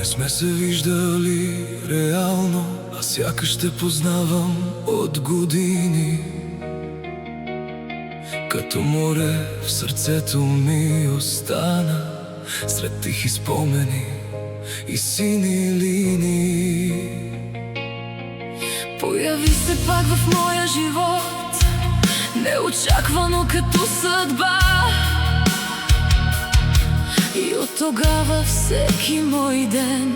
Не сме се виждали реално, а сякаш те познавам от години. Като море в сърцето ми остана, сред тихи спомени и сини линии. Появи се пак в моя живот, неочаквано като съдба. И от тогава всеки мой ден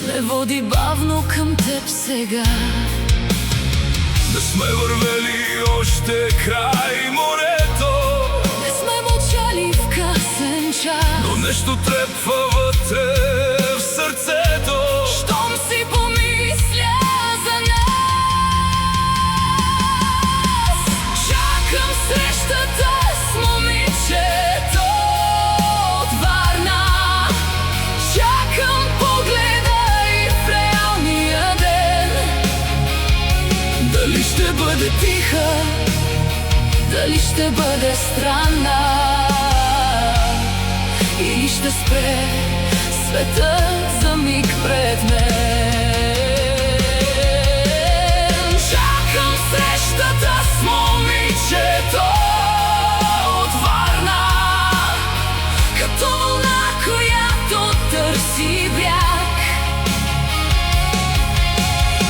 ме води бавно към теб сега. Не сме вървели още край морето, не сме мълчали в късен час, но нещо трепва вътре в сърцето. щом си помисля за нас. Чакам срещата с момичето от Варна. Чакам погледа и в реалния ден. Дали ще бъде Тиха, дали ще бъде странна, или ще спре светът за миг пред мен. Чакам срещата с момичето от Варна, като вълна, която търси бряг.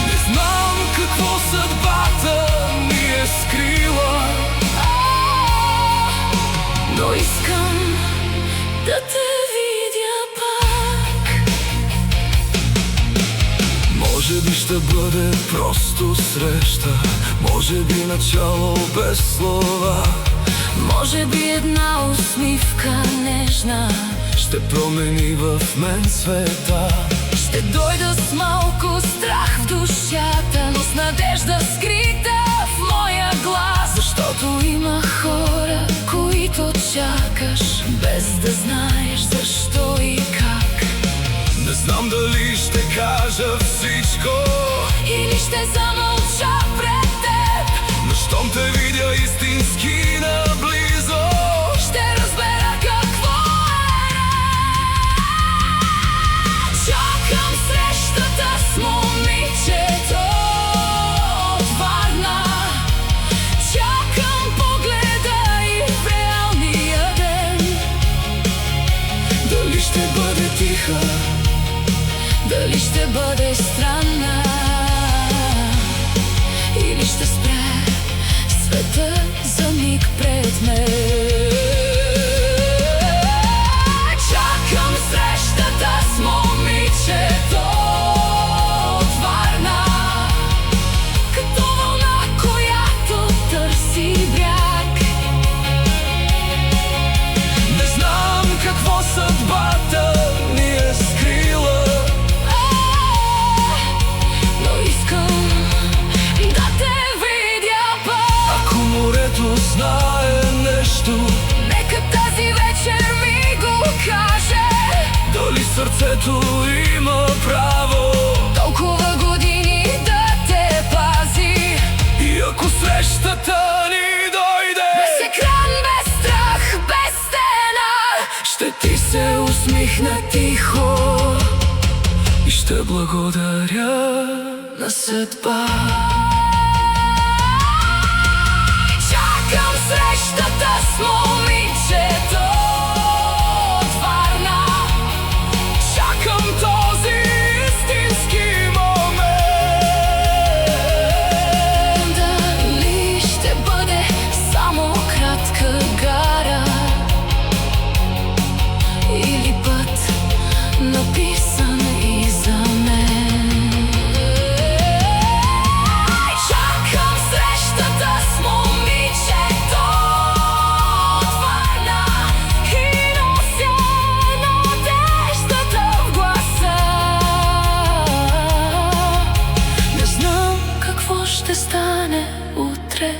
Не знам какво съдбата ми е скрила, но искам да те видя пак. може би ще бъде просто среща, може би начало без слова. Може би една усмивка нежна Ще промени в мен света. ще дойда с малко страх в душата, но с надежда скрита в моя глас. Защото има хора, които чакаш, без да знаеш защо и как. Не знам дали ще кажа всичко, Или ще замълча пред теб, но щом те видя истински наблизо, ще разбера какво е. Чакам срещата с момичето от Варна. Чакам погледа и в реалния ден. дали ще бъде тиха, Дали ще бъде странна, или ще спре света за миг пред мен. Чакам срещата с момичето от Варна, като вълна, която търси бряг. не знам какво съдбата ми е скрила, Но искам да те видя пак. ако морето знае нещо, Нека тази вечер ми го каже. дали сърцето има право, Толкова години да те пази, и ако срещата ни дойде, без екран, без страх, без стена, ще ти се усмихна тихо и ще благодаря на съдба. чакам срещата с момичето от Варна. Чакам този истински момент. Дали ще бъде само кратка гара, или път написан и за мен. Чакам срещата с момичето от Варна и нося надеждата в гласа. Не знам Какво ще стане утре,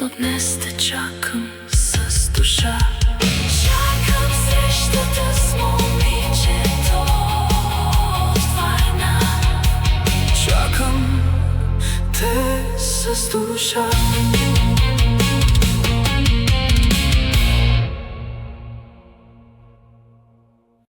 но днес те чакам с душа. Чакам срещата с момичето от Варна. чакам те с душа.